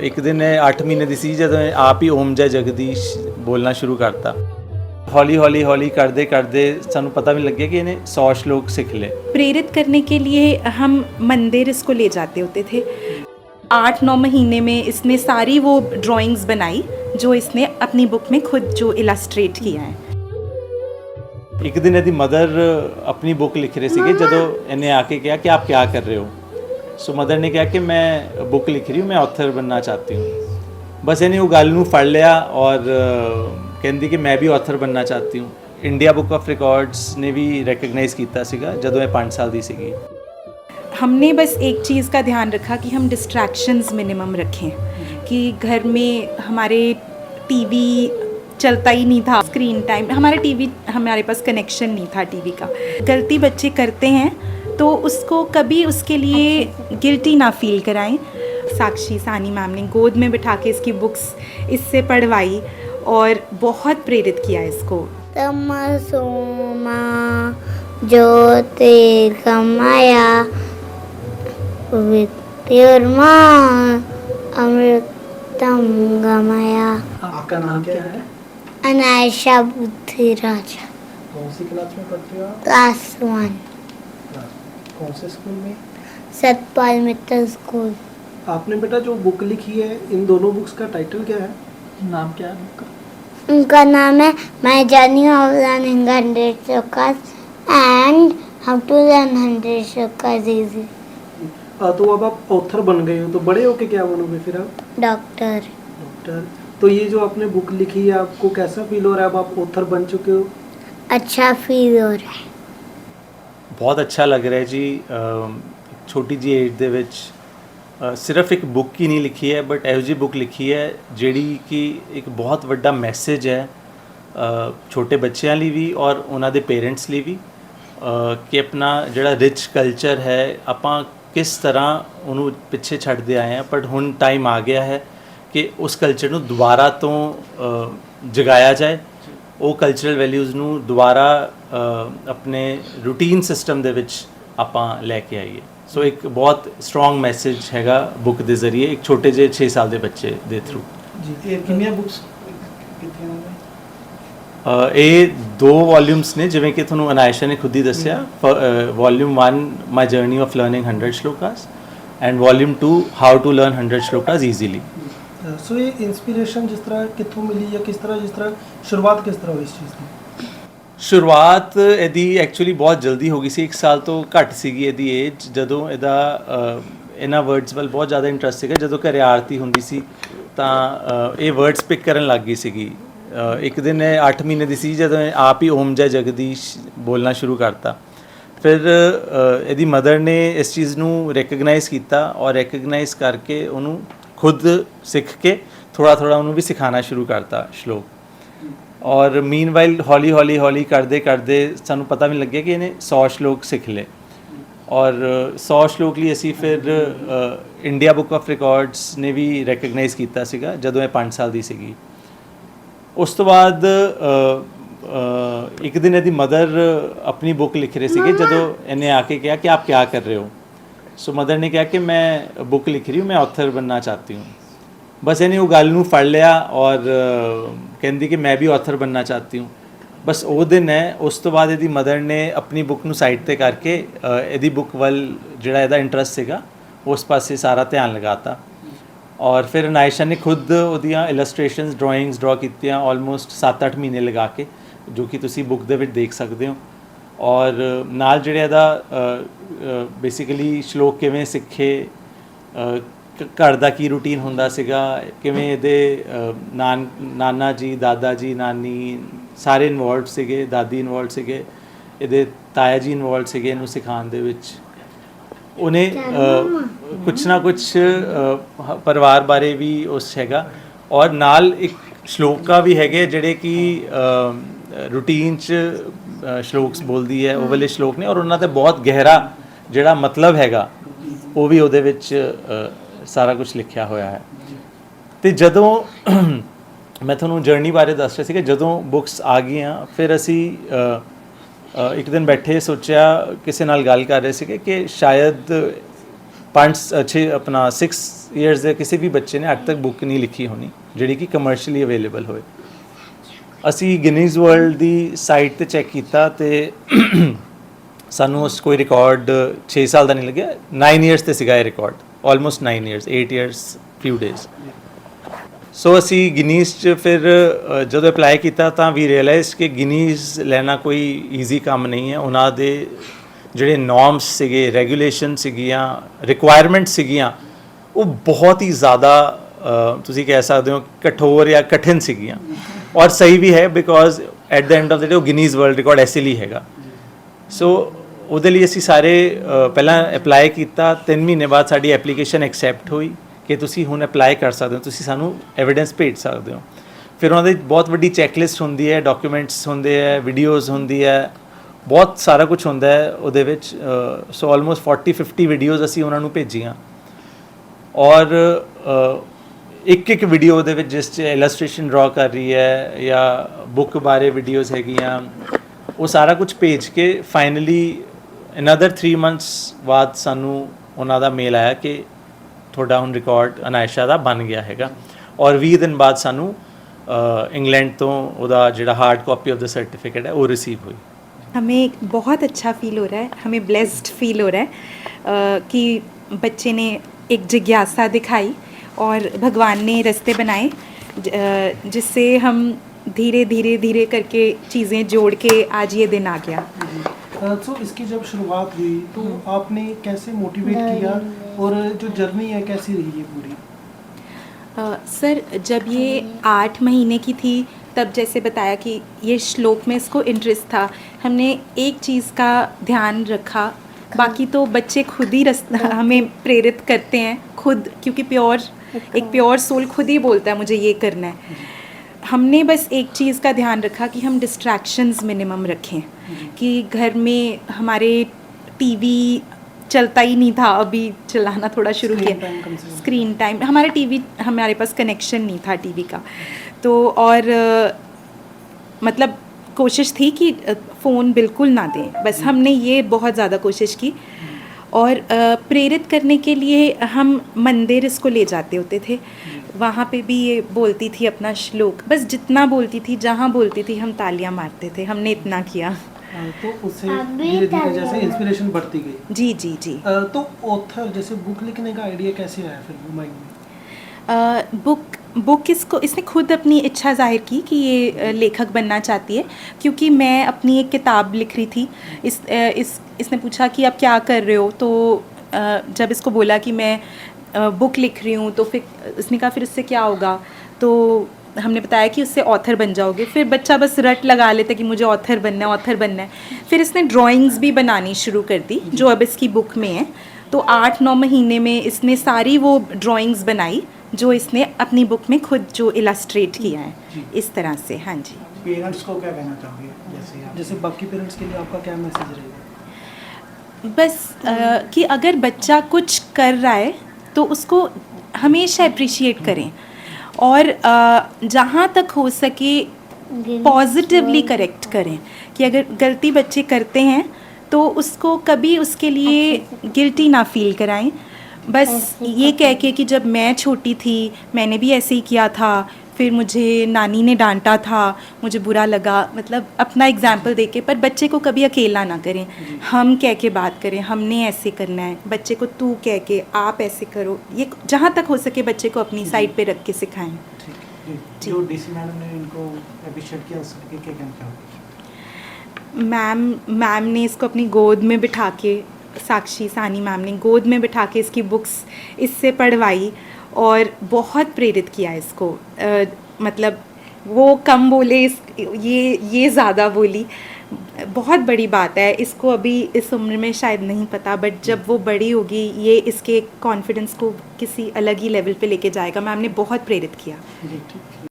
ਇੱਕ ਦਿਨ ਇਹ 8 ਮਹੀਨੇ ਦੀ ਸੀ ਜਦੋਂ ਇਹ ਆਪ ਹੀ ਓਮ ਜੈ ਜਗਦੀਸ਼ ਬੋਲਣਾ ਸ਼ੁਰੂ ਕਰਤਾ। हौली हौली हौली करते करते सानू पता भी लग गया कि इन्हें 100 श्लोक सीख ले। प्रेरित करने के लिए हम मंदिर इसको ले जाते होते थे। 8-9 महीने में इसने सारी वो ड्राइंग्स बनाई जो इसने अपनी बुक में खुद जो इलस्ट्रेट किया है। एक दिन यदि मदर अपनी बुक लिख रहे थे जो इन्हें आके कहा कि आप क्या कर रहे हो, सो मदर ने कहा कि मैं बुक लिख रही हूँ, मैं ऑथर बनना चाहती हूँ। बस इन्हें वो गल नूं फड़ लिया और कहती कि मैं भी ऑथर बनना चाहती हूँ। इंडिया बुक ऑफ रिकॉर्ड्स ने भी रिकगनाइज़ किया सीगा जदों मैं 5 साल दी सीगी। हमने बस एक चीज़ का ध्यान रखा कि हम डिस्ट्रैक्शंस मिनिमम रखें, कि घर में हमारे टीवी चलता ही नहीं था, स्क्रीन टाइम, हमारे पास कनेक्शन नहीं था टीवी का। गलती बच्चे करते हैं तो उसको कभी उसके लिए गिल्टी ना फील कराएं। साक्षी सानी मैम ने गोद में बिठा के इसकी बुक्स इससे पढ़वाई और बहुत प्रेरित किया इसको। तमसोमा ज्योतिर्गमया विद्युर्मा अमृतम गमया। आपका नाम क्या है? अनायशा बुद्धिराजा। कौन सी क्लास में पढ़ती हो आप? क्लास 1 कौन से स्कूल में? सतपाल मित्तल स्कूल। आपने बेटा जो बुक लिखी है, इन दोनों बुक्स का टाइटल क्या है, नाम क्या है बुक का? उनका नाम है my journey of learning 100 shlokas and how to learn 100 shlokas easy. तो अब आप ऑथर बन गए हो, तो बड़े होके क्या बनोगे फिर आप? डॉक्टर। डॉक्टर। तो ये जो आपने बुक लिखी है, आपको कैसा फील हो रहा है अब आप ऑथर बन चुके हो? अच्छा फील हो रहा है। बहुत अच्छा लग रहा है जी। छोटी जी एज ਦੇ ਵਿੱਚ सिर्फ एक बुक ही नहीं लिखी है, बट ਇਹੋ ਜਿਹੀ बुक लिखी है ਜਿਹੜੀ कि एक बहुत ਵੱਡਾ ਮੈਸੇਜ ਹੈ ਛੋਟੇ ਬੱਚਿਆਂ ਲਈ ਵੀ ਔਰ ਉਹਨਾਂ ਦੇ ਪੇਰੈਂਟਸ ਲਈ ਵੀ ਕਿ ਆਪਣਾ ਜਿਹੜਾ ਰਿਚ ਕਲਚਰ ਹੈ ਆਪਾਂ ਕਿਸ ਤਰ੍ਹਾਂ ਉਹਨੂੰ ਪਿੱਛੇ ਛੱਡਦੇ ਆਏ ਹਾਂ, ਬਟ ਹੁਣ ਟਾਈਮ ਆ ਗਿਆ ਹੈ ਕਿ ਉਸ ਕਲਚਰ ਨੂੰ ਦੁਬਾਰਾ ਤੋਂ ਜਗਾਇਆ ਜਾਏ, ਉਹ ਕਲਚਰਲ ਵੈਲਿਊਜ਼ ਨੂੰ ਦੁਬਾਰਾ ਆਪਣੇ ਰੂਟੀਨ ਸਿਸਟਮ ਦੇ ਵਿੱਚ ਆਪਾਂ ਲੈ ਕੇ ਆਈਏ। ਸੋ ਇੱਕ ਬਹੁਤ ਸਟਰੋਂਗ ਮੈਸੇਜ ਹੈਗਾ ਬੁੱਕ ਦੇ ਜ਼ਰੀਏ ਇੱਕ ਛੋਟੇ ਜਿਹੇ 6 ਸਾਲ ਦੇ ਬੱਚੇ ਦੇ ਥਰੂ ਜੀ। ਇਹ ਕਿੰਨੀਆਂ ਬੁੱਕਸ ਕੀਤੀਆਂ ਨੇ? ਇਹ 2 ਵੋਲਿਊਮਸ ਨੇ, ਜਿਵੇਂ ਕਿ ਤੁਹਾਨੂੰ ਅਨਾਇਸ਼ਾ ਨੇ ਖੁਦ ਹੀ ਦੱਸਿਆ। Volume 1 my journey of learning 100 shlokas and volume 2 how to learn 100 shlokas easily. So ਇਹ ਇਨਸਪੀਰੇਸ਼ਨ ਜਿਸ ਤਰ੍ਹਾਂ ਕਿੱਥੋਂ ਮਿਲੀ ਜਾਂ ਜਿਸ ਤਰ੍ਹਾਂ ਸ਼ੁਰੂਆਤ ਕਿਸ ਤਰ੍ਹਾਂ ਹੋਈ ਇਸ ਚੀਜ਼ ਦੀ? ਸ਼ੁਰੂਆਤ ਇਹਦੀ ਐਕਚੁਅਲੀ ਬਹੁਤ ਜਲਦੀ ਹੋ ਗਈ ਸੀ। 1 ਸਾਲ ਤੋਂ ਘੱਟ ਸੀਗੀ ਇਹਦੀ ਏਜ ਜਦੋਂ ਇਹਦਾ ਇਹਨਾਂ ਵਰਡਸ ਵੱਲ ਬਹੁਤ ਜ਼ਿਆਦਾ ਇੰਟਰਸਟ ਸੀਗਾ। ਜਦੋਂ ਘਰੇ ਆਰਤੀ ਹੁੰਦੀ ਸੀ ਤਾਂ ਇਹ ਵਰਡਸ ਪਿਕ ਕਰਨ ਲੱਗ ਗਈ ਸੀਗੀ। ਇੱਕ ਦਿਨ ਇਹ 8 ਮਹੀਨੇ ਦੀ ਸੀ ਜਦੋਂ ਇਹ ਆਪ ਹੀ ਓਮ ਜੈ ਜਗਦੀਸ਼ ਬੋਲਣਾ ਸ਼ੁਰੂ ਕਰਤਾ। ਫਿਰ ਇਹਦੀ ਮਦਰ ਨੇ ਇਸ ਚੀਜ਼ ਨੂੰ ਰਿਕਗਨਾਈਜ਼ ਕੀਤਾ ਔਰ ਰਿਕਗਨਾਈਜ਼ ਕਰਕੇ ਉਹਨੂੰ ਖੁਦ ਸਿੱਖ ਕੇ ਥੋੜ੍ਹਾ ਉਹਨੂੰ ਵੀ ਸਿਖਾਉਣਾ ਸ਼ੁਰੂ ਕਰਤਾ ਸ਼ਲੋਕ। और मीन वाइल हौली हौली करते करते सानू पता भी लग गया कि इन्हें 100 श्लोक सीख ले। और 100 श्लोक लिए असी फिर इंडिया बुक ऑफ रिकॉर्ड्स ने भी रिकगनाइज़ किया सीगा जदों मैं 5 साल दी सीगी। उस तो बाद एक दिन यदि मदर अपनी बुक लिख रहे थे जो इन्हें आके कहा कि आप क्या कर रहे हो, सो मदर ने कहा कि मैं बुक लिख रही हूँ, मैं ऑथर बनना चाहती हूँ। बस इन्हें वो गल नूं फड़ लिया और कहती कि मैं भी ऑथर बनना चाहती हूँ। बस वो दिन है। उस तो बाद इहदी मदर ने अपनी बुक नूं साइड ते करके इहदी बुक वल जिहड़ा इहदा इंटरस्ट सीगा उस पासे सारा ध्यान लगाता। और फिर अनायशा ने खुद उहदियां इलस्ट्रेशनस ड्राइंग्स ड्रॉ कीतियां ऑलमोस्ट 7-8 महीने लगा के, जो कि तुसी बुक दे विच देख सकते हो। और नाल जिहड़ा इहदा बेसिकली श्लोक किवें सिखे, घर का की रूटीन होंदा सीगा, किवें इहदे नाना जी दादा जी नानी सारे इनवॉल्व सीगे, दादी इनवॉल्व सीगे, इहदे ताया जी इनवॉल्व सीगे इहनूं सिखाउण दे विच। उन्हें कुछ ना कुछ परिवार बारे भी उस हैगा और नाल एक श्लोका भी हैगे जिहड़े कि रूटीन च श्लोक्स बोलदी है वो वाले श्लोक ने और उन्हां ते बहुत गहरा जिहड़ा मतलब हैगा वो भी उहदे विच सारा कुछ लिखिया होया है। तो जदों मैं थोनों जर्नी बारे दस रहा सी, जदों बुक्स आ गई फिर असी एक दिन बैठे सोचा किसी नाल गल कर रहे थे कि शायद ਆਪਣਾ 6 ਇਅਰਸ ਦੇ ਕਿਸੇ ਵੀ ਬੱਚੇ ਨੇ ਅੱਜ ਤੱਕ ਬੁੱਕ ਨਹੀਂ ਲਿਖੀ ਹੋਣੀ ਜਿਹੜੀ ਕਿ ਕਮਰਸ਼ੀਅਲੀ ਅਵੇਲੇਬਲ ਹੋਏ। ਅਸੀਂ ਗਿਨੀਜ਼ ਵਰਲਡ ਦੀ ਸਾਈਟ ਤੇ ਚੈੱਕ ਕੀਤਾ ਤੇ ਸਾਨੂੰ ਉਸ ਕੋਈ ਰਿਕਾਰਡ 6 ਸਾਲ ਦਾ ਨਹੀਂ ਲੱਗਿਆ, 9 ਇਅਰਸ ਤੇ ਸੀਗਾ ਇਹ record, almost 9 years, 8 years few days. So ਅਸੀਂ ਗਿਨੀਜ਼ 'ਚ ਫਿਰ ਜਦੋਂ ਅਪਲਾਈ ਕੀਤਾ ਤਾਂ ਵੀ ਰਿਅਲਾਈਜ਼ ਕਿ ਗਿਨੀਜ਼ ਲੈਣਾ ਕੋਈ ਈਜ਼ੀ ਕੰਮ ਨਹੀਂ ਹੈ। ਉਹਨਾਂ ਦੇ ਜਿਹੜੇ ਨੋਰਮਸ ਸੀਗੇ, ਰੈਗੂਲੇਸ਼ਨ ਸੀਗੀਆਂ, ਰਿਕੁਆਇਰਮੈਂਟ ਸੀਗੀਆਂ, ਉਹ ਬਹੁਤ ਹੀ ਜ਼ਿਆਦਾ ਤੁਸੀਂ ਕਹਿ ਸਕਦੇ ਹੋ ਕਠੋਰ ਜਾਂ ਕਠਿਨ ਸੀਗੀਆਂ, ਔਰ ਸਹੀ ਵੀ ਹੈ because at the end of the day ਉਹ ਗਿਨੀਜ਼ ਵਰਲਡ ਰਿਕਾਰਡ ਐਸੇ ਲਈ ਹੈਗਾ। ਸੋ ਉਹਦੇ ਲਈ ਅਸੀਂ ਸਾਰੇ ਪਹਿਲਾਂ ਅਪਲਾਈ ਕੀਤਾ, 3 ਮਹੀਨੇ ਬਾਅਦ ਸਾਡੀ ਐਪਲੀਕੇਸ਼ਨ ਐਕਸੈਪਟ ਹੋਈ ਕਿ ਤੁਸੀਂ ਹੁਣ ਅਪਲਾਈ ਕਰ ਸਕਦੇ ਹੋ, ਤੁਸੀਂ ਸਾਨੂੰ ਐਵੀਡੈਂਸ ਭੇਜ ਸਕਦੇ ਹੋ। ਫਿਰ ਉਹਨਾਂ ਦੀ ਬਹੁਤ ਵੱਡੀ ਚੈੱਕਲਿਸਟ ਹੁੰਦੀ ਹੈ, ਡਾਕੂਮੈਂਟਸ ਹੁੰਦੇ ਹੈ, ਵੀਡੀਓਜ਼ ਹੁੰਦੀ ਹੈ, ਬਹੁਤ ਸਾਰਾ ਕੁਝ ਹੁੰਦਾ ਹੈ ਉਹਦੇ ਵਿੱਚ। ਸੋ ਆਲਮੋਸਟ 40-50 ਵੀਡੀਓਜ਼ ਅਸੀਂ ਉਹਨਾਂ ਨੂੰ ਭੇਜੀਆਂ, ਔਰ ਇੱਕ ਵੀਡੀਓ ਦੇ ਵਿੱਚ ਜਿਸ 'ਚ ਇਲਸਟ੍ਰੇਸ਼ਨ ਡਰਾ ਕਰ ਰਹੀ ਹੈ ਜਾਂ ਬੁੱਕ ਬਾਰੇ ਵੀਡੀਓਜ਼ ਹੈਗੀਆਂ, ਉਹ ਸਾਰਾ ਕੁਝ ਭੇਜ ਕੇ ਫਾਈਨਲੀ ਅਨਦਰ 3 ਮੰਥਸ ਬਾਅਦ ਸਾਨੂੰ ਉਹਨਾਂ ਦਾ ਮੇਲ ਆਇਆ ਕਿ ਤੁਹਾਡਾ ਹੁਣ ਰਿਕਾਰਡ ਅਨਾਇਸ਼ਾ ਦਾ ਬਣ ਗਿਆ ਹੈਗਾ, ਔਰ 20 ਦਿਨ ਬਾਅਦ ਸਾਨੂੰ ਇੰਗਲੈਂਡ ਤੋਂ ਉਹਦਾ ਜਿਹੜਾ hard copy of the certificate ਹੈ ਉਹ ਰਿਸੀਵ ਹੋਈ। हमें बहुत अच्छा फ़ील हो रहा है, हमें ब्लेस्ड फील हो रहा है कि बच्चे ने एक जिज्ञासा दिखाई और भगवान ने रास्ते बनाए जिससे हम धीरे धीरे धीरे करके चीज़ें जोड़ के आज ये दिन आ गया। सो इसकी जब शुरुआत हुई तो आपने कैसे मोटिवेट किया और जो जर्नी है कैसी रही है पूरी? सर जब ये 8 महीने की थी तब जैसे बताया कि ये श्लोक में इसको इंटरेस्ट था, हमने एक चीज़ का ध्यान रखा, बाकी तो बच्चे खुद ही हमें प्रेरित करते हैं खुद, क्योंकि एक प्योर सोल खुद ही बोलता है मुझे ये करना है। हमने बस एक चीज़ का ध्यान रखा कि हम डिस्ट्रैक्शंस मिनिमम रखें, कि घर में हमारे टीवी चलता ही नहीं था, अभी चलाना थोड़ा शुरू किया, स्क्रीन टाइम, हमारा टीवी, हमारे पास कनेक्शन नहीं था टीवी का, तो और मतलब कोशिश थी कि फ़ोन बिल्कुल ना दें, बस हमने ये बहुत ज़्यादा कोशिश की। और प्रेरित करने के लिए हम मंदिर इसको ले जाते होते थे, वहाँ पे भी ये बोलती थी अपना श्लोक, बस जितना बोलती थी, जहाँ बोलती थी हम तालियां मारते थे, हमने इतना किया। तो उससे धीरे धीरे जैसे इंस्पिरेशन बढ़ती गई। जी जी जी। तो ऑथर जैसे बुक लिखने का आइडिया कैसे आया फिर माइंड में? बुक इसने खुद अपनी इच्छा जाहिर की कि ये लेखक बनना चाहती है, क्योंकि मैं अपनी एक किताब लिख रही थी। इसने पूछा कि आप क्या कर रहे हो, तो जब इसको बोला कि मैं बुक लिख रही हूँ, तो फिर इसने कहा फिर इससे क्या होगा, तो हमने बताया कि उससे ऑथर बन जाओगे। फिर बच्चा बस रट लगा लेता कि मुझे ऑथर बनना है, ऑथर बनना है। फिर इसने ड्राइंग्स भी बनानी शुरू कर दी जो अब इसकी बुक में है। तो 8-9 महीने में इसने सारी वो ड्राइंग्स बनाई जो इसने अपनी बुक में खुद जो इलस्ट्रेट किया है, इस तरह से। हाँ जी। पेरेंट्स को क्या कहना चाहोगे, जैसे बाकी पेरेंट्स के लिए आपका क्या मैसेज रहेगा? बस कि अगर बच्चा कुछ कर रहा है तो उसको हमेशा अप्रिशिएट करें, और जहाँ तक हो सके पॉजिटिवली करेक्ट करें, कि अगर गलती बच्चे करते हैं तो उसको कभी उसके लिए गिल्टी ना फील कराएं। बस ये कह के कि जब मैं छोटी थी मैंने भी ऐसे ही किया था, फिर मुझे नानी ने डांटा था, मुझे बुरा लगा, मतलब अपना एग्जाम्पल दे के, पर बच्चे को कभी अकेला ना करें, हम कह के बात करें, हमने ऐसे करना है, बच्चे को तू कह के आप ऐसे करो, ये जहाँ तक हो सके बच्चे को अपनी साइड पे रख के सिखाएं। जो डीसी मैडम ने इनको अप्रिशिएट किया उसके क्या कहना चाहोगे? मैम ने इसको अपनी गोद में बिठा के, साक्षी सानी मैम ने गोद में बिठा के इसकी बुक्स इससे पढ़वाई और बहुत प्रेरित किया इसको। मतलब वो कम बोले, ये ज़्यादा बोली, बहुत बड़ी बात है। इसको अभी इस उम्र में शायद नहीं पता, बट जब वो बड़ी होगी ये इसके कॉन्फिडेंस को किसी अलग ही लेवल पे लेके जाएगा। मैम ने बहुत प्रेरित किया।